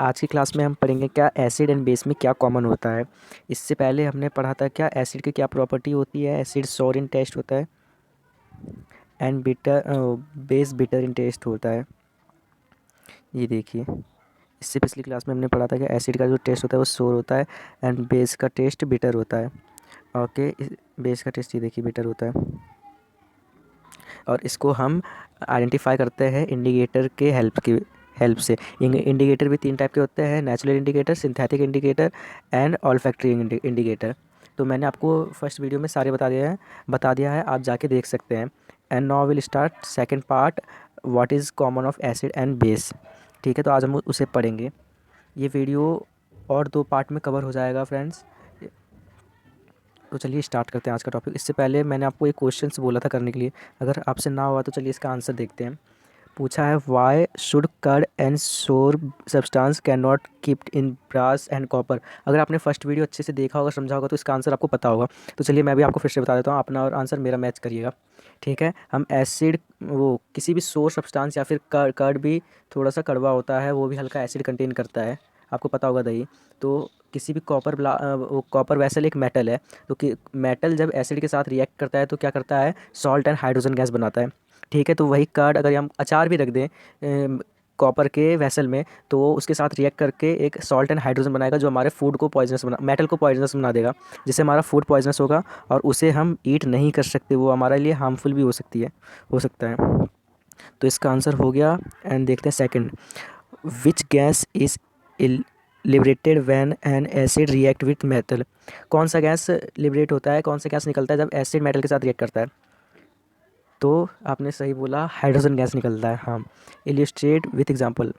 आज की क्लास में हम पढ़ेंगे क्या एसिड एंड बेस में क्या कॉमन होता है। इससे पहले हमने पढ़ा था क्या एसिड की क्या प्रॉपर्टी होती है। एसिड सोर इन टेस्ट होता है and bitter base bitter in taste होता है। ये देखिए, इससे पिछली क्लास में हमने पढ़ा था कि एसिड का जो टेस्ट होता है वो सोर होता है एंड बेस का टेस्ट बिटर होता है। ओके, बेस का टेस्ट ये देखिए बिटर होता है और इसको हम आइडेंटिफाई करते हैं इंडिकेटर के हेल्प से। इंडिकेटर भी तीन टाइप के होते हैं, natural indicator, synthetic indicator and olfactory indicator. तो मैंने आपको फर्स्ट वीडियो में सारे बता दिया है, आप जाके देख सकते हैं। And now will start second part, what is common of acid and base. ठीक है, तो आज हम उसे पढ़ेंगे। ये वीडियो और 2 पार्ट में कवर हो जाएगा फ्रेंड्स। तो चलिए स्टार्ट करते हैं आज का टॉपिक। इससे पहले मैंने आपको एक क्वेश्चन बोला था करने के लिए, अगर आपसे ना हुआ तो चलिए इसका आंसर देखते हैं। पूछा है why should curd and sour substance can not kept in brass and copper. अगर आपने फर्स्ट वीडियो अच्छे से देखा होगा, समझा होगा, तो इसका आंसर आपको पता होगा। तो चलिए मैं भी आपको फिर से बता देता हूँ, अपना और आंसर मेरा मैच करिएगा। ठीक है, हम एसिड वो किसी भी सोर सब्सटेंस या फिर कर्ड भी थोड़ा सा कड़वा होता है, वो भी हल्का एसिड कंटेन करता है, आपको पता होगा दही। तो किसी भी वो कॉपर वैसल एक मेटल है। तो कि मेटल जब एसिड के साथ रिएक्ट करता है तो क्या करता है, सॉल्ट एंड हाइड्रोजन गैस बनाता है। ठीक है, तो वही कर्ड अगर हम अचार भी रख दें कॉपर के वेसल में, तो वो उसके साथ रिएक्ट करके एक सॉल्ट एंड हाइड्रोजन बनाएगा जो हमारे फूड को पॉइजनस मेटल को पॉइजनस बना देगा, जिससे हमारा फूड पॉइजनस होगा और उसे हम ईट नहीं कर सकते, वो हमारे लिए हार्मफुल भी हो सकता है। तो इसका आंसर हो गया। एंड देखते हैं second, which gas is liberated when an acid react with metal. कौन सा गैस लिबरेट होता है, कौन सा गैस निकलता है जब एसिड मेटल के साथ रिएक्ट करता है? तो आपने सही बोला, हाइड्रोजन गैस निकलता है। हाँ, illustrate with example,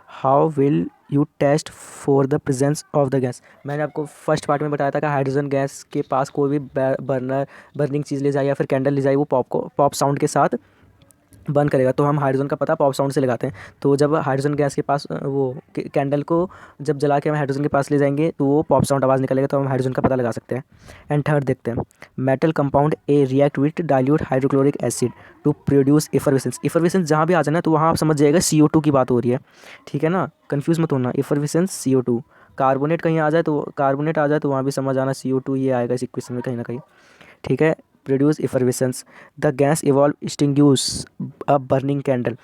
how will you test for the presence of the gas. मैंने आपको फर्स्ट पार्ट में बताया था कि हाइड्रोजन गैस के पास कोई भी बर्निंग चीज़ ले जाए या फिर कैंडल ले जाए, वो पॉप साउंड के साथ बर्न करेगा। तो हम हाइड्रोजन का पता पॉप साउंड से लगाते हैं। तो जब हाइड्रोजन गैस के पास वो कैंडल को जब जला के हम हाइड्रोजन के पास ले जाएंगे तो वो पॉप साउंड आवाज़ निकलेगा, तो हम हाइड्रोजन का पता लगा सकते हैं। एंड थर्ड देखते हैं, metal compound A react with dilute hydrochloric acid to produce effervescence. Effervescence जहाँ भी आ जाना तो वहाँ आप समझ जाएगा CO2 की बात हो रही है। ठीक है ना, कन्फ्यूज़ मत होना, इफरविसेंस CO2। कार्बोनेट कहीं आ जाए तो कार्बोनेट आ जाए तो वहाँ भी समझ आना CO2 ये आएगा इस इक्वेशन में कहीं ना कहीं। ठीक है, produce effervescence, the gas evolve extinguish a burning candle.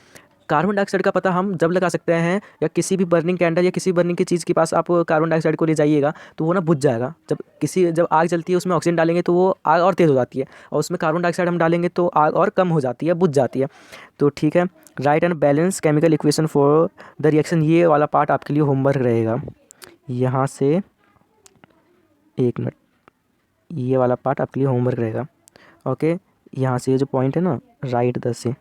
Carbon dioxide का पता हम जब लगा सकते हैं, या किसी भी बर्निंग कैंडल या किसी बर्निंग की चीज़ के पास आप कार्बन डाइऑक्साइड को ले जाइएगा तो वो ना बुझ जाएगा। जब आग जलती है उसमें ऑक्सीजन डालेंगे तो वो आग और तेज़ हो जाती है, और उसमें कार्बन डाइऑक्साइड हम डालेंगे तो आग और कम हो जाती है, बुझ जाती है। तो ठीक है, right and balance chemical equation for the reaction, ये वाला पार्ट आपके लिए होमवर्क रहेगा। यहाँ से एक मिनट, ये वाला पार्ट आपके लिए होमवर्क रहेगा। ओके, यहाँ से ये जो पॉइंट है ना, राइट 10 से,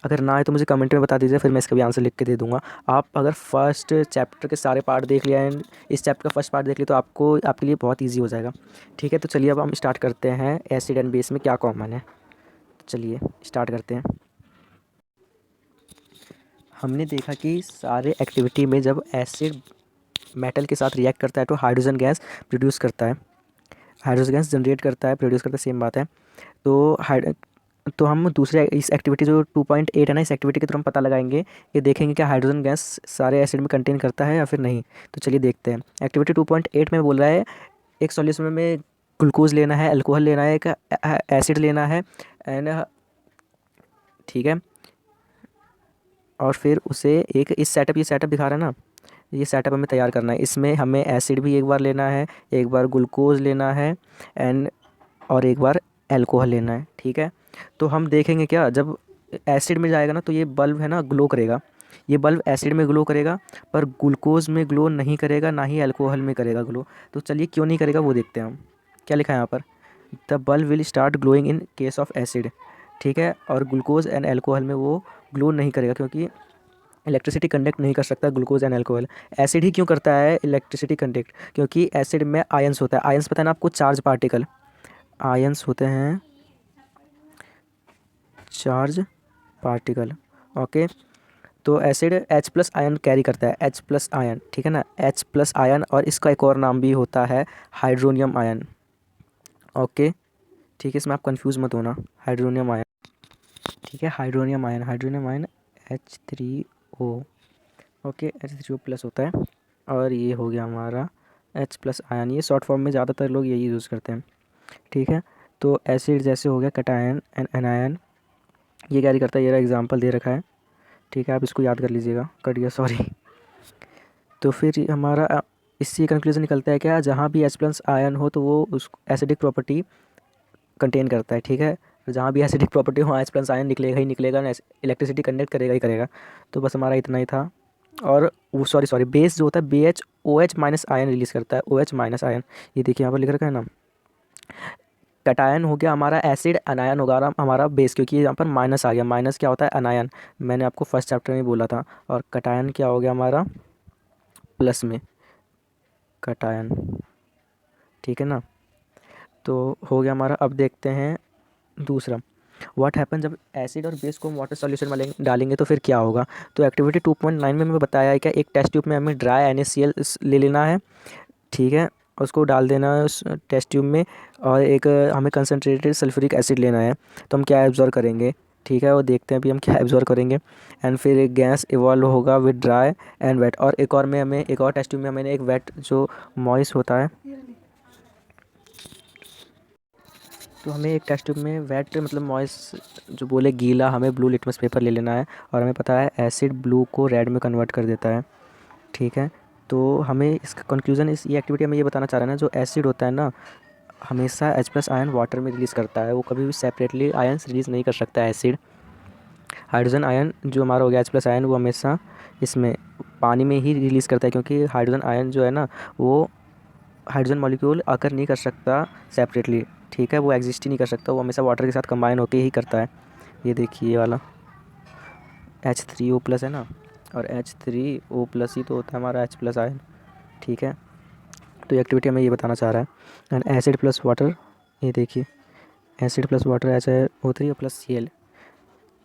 अगर ना आए तो मुझे कमेंट में बता दीजिए, फिर मैं इसका भी आंसर लिख के दे दूंगा। आप अगर फर्स्ट चैप्टर के सारे पार्ट देख लिया एंड इस चैप्टर का फर्स्ट पार्ट देख लिया तो आपको आपके लिए बहुत इजी हो जाएगा। ठीक है, तो चलिए अब हम स्टार्ट करते हैं, एसिड एंड बेस में क्या कॉमन है। तो चलिए स्टार्ट करते हैं। हमने देखा कि सारे एक्टिविटी में जब एसिड मेटल के साथ रिएक्ट करता है तो हाइड्रोजन गैस प्रोड्यूस करता है, हाइड्रोजन गैस जनरेट करता है, प्रोड्यूस करता है, सेम बात है। तो तो हम दूसरे इस एक्टिविटी जो 2.8 है ना, इस एक्टिविटी के थ्रू हम पता लगाएंगे, ये देखेंगे कि हाइड्रोजन गैस सारे एसिड में कंटेन करता है या फिर नहीं। तो चलिए देखते हैं। एक्टिविटी 2.8 में बोल रहा है एक सॉल्यूशन में ग्लूकोज लेना है, अल्कोहल लेना है, एक एसिड लेना है एंड ठीक है, और फिर उसे एक ये सेटअप दिखा रहा है ना, ये सेटअप हमें तैयार करना है। इसमें हमें एसिड भी एक बार लेना है, एक बार ग्लूकोज लेना है एंड और एक बार अल्कोहल लेना है। ठीक है, तो हम देखेंगे क्या, जब एसिड में जाएगा ना तो ये बल्ब है ना ग्लो करेगा, ये बल्ब एसिड में ग्लो करेगा पर ग्लूकोज में ग्लो नहीं करेगा, ना ही अल्कोहल में करेगा ग्लो। तो चलिए क्यों नहीं करेगा वो देखते हैं हम। क्या लिखा है यहाँ पर, the bulb will start glowing in case of acid. ठीक है, और ग्लूकोज एंड अल्कोहल में वो ग्लो नहीं करेगा क्योंकि इलेक्ट्रिसिटी कंडक्ट नहीं कर सकता ग्लूकोज एंड अल्कोहल। एसिड ही क्यों करता है इलेक्ट्रिसिटी कंडक्ट, क्योंकि एसिड में आयंस होता है। आयंस पता है ना आपको, चार्ज पार्टिकल, आयंस होते हैं चार्ज पार्टिकल। ओके, तो एसिड H+ आयन कैरी करता है, H+ आयन, ठीक है ना, H+ आयन, और इसका एक और नाम भी होता है हाइड्रोनियम आयन। ओके, ठीक है, इसमें आप कंफ्यूज मत होना, हाइड्रोनियम आयन। ठीक है, hydronium ion, hydronium ion H3O। Okay, H3O plus होता है। और ये हो गया हमारा H प्लस आयन, ये शॉर्ट फॉर्म में ज़्यादातर लोग यही यूज़ करते हैं। ठीक है, तो एसिड जैसे हो गया कटायन एंड एनायन, ये कैरी करता है, ये रहा एग्जाम्पल दे रखा है। ठीक है, आप इसको याद कर लीजिएगा, कट गया सॉरी। तो फिर हमारा इससे कंक्लूजन निकलता है क्या, जहाँ भी H प्लस आयन हो तो वो उस एसिडिक प्रॉपर्टी कंटेन करता है। ठीक है, तो जहाँ भी एसिडिक प्रॉपर्टी हो H प्लस आयन निकलेगा ही निकलेगा, इलेक्ट्रिसिटी कंडक्ट करेगा ही करेगा। तो बस हमारा इतना ही था। और वो सॉरी बेस जो होता है BH OH minus ion release करता है, OH माइनस आयन, ये देखिए यहाँ पर लिख रखा है ना। कटायन हो गया हमारा एसिड, अनायन होगा हमारा बेस, क्योंकि यहाँ पर माइनस आ गया। माइनस क्या होता है, अनायन, मैंने आपको फर्स्ट चैप्टर में बोला था। और कटायन क्या हो गया हमारा, प्लस में कटायन। ठीक है ना, तो हो गया हमारा। अब देखते हैं दूसरा, व्हाट हैपन जब एसिड और बेस को हम वाटर सॉल्यूशन में डालेंगे तो फिर क्या होगा। तो एक्टिविटी 2.9 में हमें बताया है क्या, एक टेस्ट ट्यूब में हमें ड्राई NaCl ले लेना है। ठीक है, उसको डाल देना है उस टेस्ट ट्यूब में, और एक हमें कंसनट्रेटेड सल्फ्यूरिक एसिड लेना है। तो हम क्या एब्जॉर्ब करेंगे, ठीक है, वो देखते हैं अभी हम क्या एब्जॉर्ब करेंगे। एंड फिर एक गैस इवॉल्व होगा विद ड्राई एंड वेट। और एक और में हमें, एक और टेस्ट ट्यूब में हमें एक वेट जो मॉइस्ट होता है, तो हमें एक टेस्ट ट्यूब में वेट मतलब मॉइस्ट जो बोले गीला, हमें ब्लू लिटमस पेपर ले लेना है। और हमें पता है एसिड ब्लू को रेड में कन्वर्ट कर देता है। ठीक है, तो हमें इसका कंक्लूजन, इस ये एक्टिविटी हमें ये बताना चाह रहा है ना, जो एसिड होता है ना हमेशा H प्लस आयन वाटर में रिलीज़ करता है, वो कभी भी सेपरेटली आयन्स रिलीज़ नहीं कर सकता है एसिड। हाइड्रोजन आयन जो हमारा हो गया H प्लस आयन, वो हमेशा इसमें पानी में ही रिलीज़ करता है, क्योंकि हाइड्रोजन आयन जो है ना वो हाइड्रोजन मॉलिक्यूल आकर नहीं कर सकता सेपरेटली। ठीक है, वो एग्जिस्ट ही नहीं कर सकता, वो हमेशा वाटर के साथ कंबाइन होकर ही करता है। ये देखिए ये वाला H3O प्लस है ना, और H3O प्लस ही तो होता है हमारा H प्लस आयन। ठीक है, तो ये एक्टिविटी हमें ये बताना चाह रहा है। एंड एसिड प्लस वाटर, ये देखिए acid plus water HO3 plus Cl।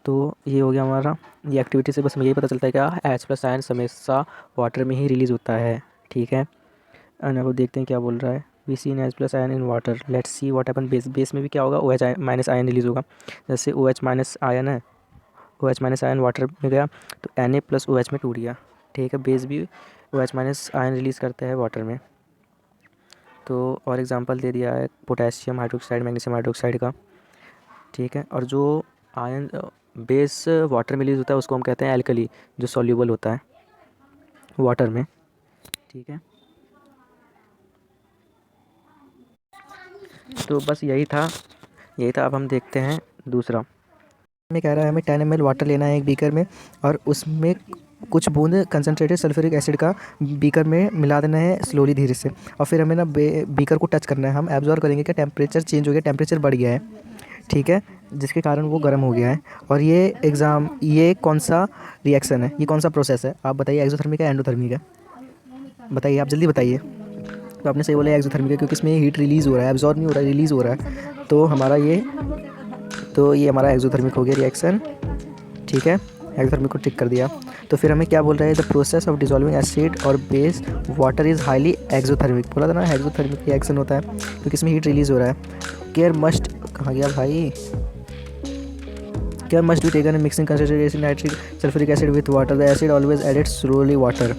तो ये हो गया हमारा, ये एक्टिविटी से बस हमें यही पता चलता है कि H प्लस आयन हमेशा वाटर में ही रिलीज़ होता है। ठीक है, एंड अब देखते हैं क्या बोल रहा है। We see in H plus ion in water, let's see what happen base. Base में भी क्या होगा, OH माइनस आयन रिलीज़ होगा। जैसे OH माइनस आयन है, OH माइनस आयन वाटर में गया तो Na प्लस OH में टूट गया। ठीक है, बेस भी OH माइनस आयन रिलीज़ करते हैं वाटर में। तो और एग्जांपल दे दिया है पोटेशियम हाइड्रोक्साइड, मैग्नीशियम हाइड्रोक्साइड का। ठीक है, और जो आयन बेस वाटर में रिलीज़ होता है उसको हम कहते हैं एल्कली, जो सॉल्यूबल होता है वाटर में। ठीक है, तो बस यही था। अब हम देखते हैं दूसरा। में कह रहा है हमें 10 ml वाटर लेना है एक बीकर में, और उसमें कुछ बूंद कंसनट्रेटेड सल्फ्यूरिक एसिड का बीकर में मिला देना है स्लोली, धीरे से। और फिर हमें ना बीकर को टच करना है, हम एब्जॉर्व करेंगे कि टेम्परेचर चेंज हो गया, टेम्परेचर बढ़ गया है। ठीक है, जिसके कारण वो गर्म हो गया है। और ये कौन सा रिएक्शन है, ये कौन सा प्रोसेस है, आप बताइए, एक्सोथर्मिक है एंडोथर्मिक है, बताइए आप जल्दी बताइए। तो आपने सही बोला एक्सोथर्मिक है, क्योंकि इसमें हीट रिलीज़ हो रहा है, एब्जॉर्ब नहीं हो रहा है, रिलीज़ हो रहा है। तो ये हमारा एक्सोथर्मिक हो गया रिएक्शन। ठीक है, एक्सोथर्मिक को टिक कर दिया। तो फिर हमें क्या बोल रहा है, the process of dissolving acid और base water is highly exothermic. बोला था ना एक्सोथर्मिक रिएक्शन होता है, क्योंकि इसमें हीट रिलीज़ हो रहा है। केयर मस्ट, कहाँ गया भाई, care must be taken in mixing concentrated nitric sulphuric acid with water, the acid always added slowly water.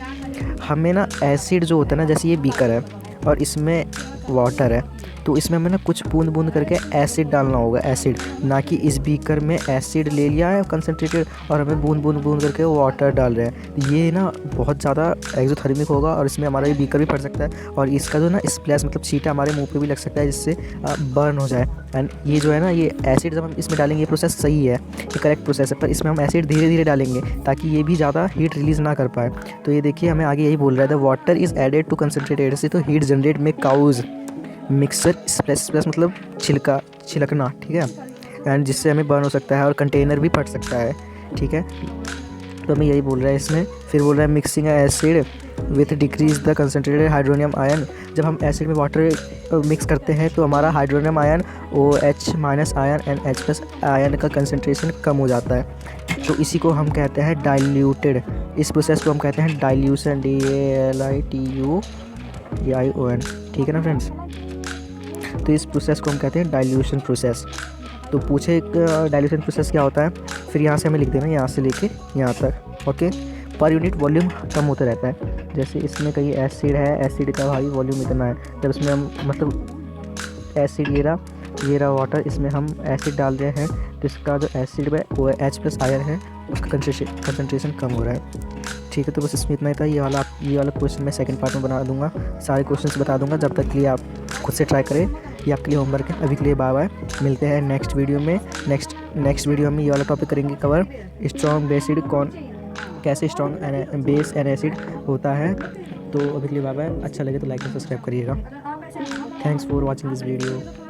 हमें ना एसिड जो होता है ना, जैसे ये बीकर है और इसमें वाटर है, तो इसमें हमें ना कुछ बूंद बूंद करके एसिड डालना होगा, एसिड, ना कि इस बीकर में एसिड ले लिया है कंसनट्रेटेड और हमें बूंद बूंद बूंद करके वाटर डाल रहे हैं। ये ना बहुत ज़्यादा एक्सोथर्मिक होगा, और इसमें हमारा ये बीकर भी फट सकता है, और इसका जो ना स्प्लैश मतलब छींटा हमारे मुंह पे भी लग सकता है, जिससे बर्न हो जाए। एंड ये जो है ना, ये एसिड जब हम इसमें डालेंगे, ये प्रोसेस सही है, ये करेक्ट प्रोसेस है, पर इसमें हम एसिड धीरे धीरे डालेंगे ताकि ये भी ज़्यादा हीट रिलीज़ ना कर पाए। तो ये देखिए हमें आगे यही बोल रहा है, the water is added to concentrated acid, तो हीट जनरेट में काउज मिक्सर स्प्लैश मतलब छिलकना। ठीक है, एंड जिससे हमें बर्न हो सकता है और कंटेनर भी फट सकता है। ठीक है, तो हमें यही बोल रहा है इसमें। फिर बोल रहा है mixing acid with decrease the concentrated hydronium ion, जब हम एसिड में वाटर मिक्स करते हैं तो हमारा hydronium ion OH minus ion and H plus ion का कंसनट्रेशन कम हो जाता है। तो इसी को हम कहते हैं डाइल्यूटेड, इस प्रोसेस को हम कहते हैं डाइल्यूशन, DALITUTION। ठीक है ना फ्रेंड्स, तो इस प्रोसेस को हम कहते हैं डाइल्यूशन प्रोसेस। तो पूछे डाइल्यूशन प्रोसेस क्या होता है, फिर यहाँ से हमें लिख देना, यहाँ से लेके यहाँ तक। ओके, पर यूनिट वॉल्यूम कम होता रहता है। जैसे इसमें कहीं एसिड है, एसिड का भाई वॉल्यूम इतना है, जब इसमें हम मतलब एसिड ये रहा वाटर, इसमें हम एसिड डाल रहे हैं तो इसका जो एसिड है वो H+ आयन है, उसका कंसनट्रेशन कम हो रहा है। ठीक है, तो बस इसमें इतना ही था। ये वाला क्वेश्चन मैं सेकंड पार्ट में बना दूंगा, सारे क्वेश्चंस बता दूंगा, जब तक के लिए आप खुद से ट्राई करें। ये आपके लिए होमवर्क है। अभी के लिए बाय बाय, मिलते हैं नेक्स्ट वीडियो में। नेक्स्ट वीडियो में ये वाला टॉपिक करेंगे कवर, स्ट्रॉन्ग एसिड कैसे स्ट्रॉन्ग बेस एंड एसिड होता है। तो अभी के लिए बाय बाय। अच्छा लगे तो लाइक और सब्सक्राइब करिएगा। Thanks for watching this video.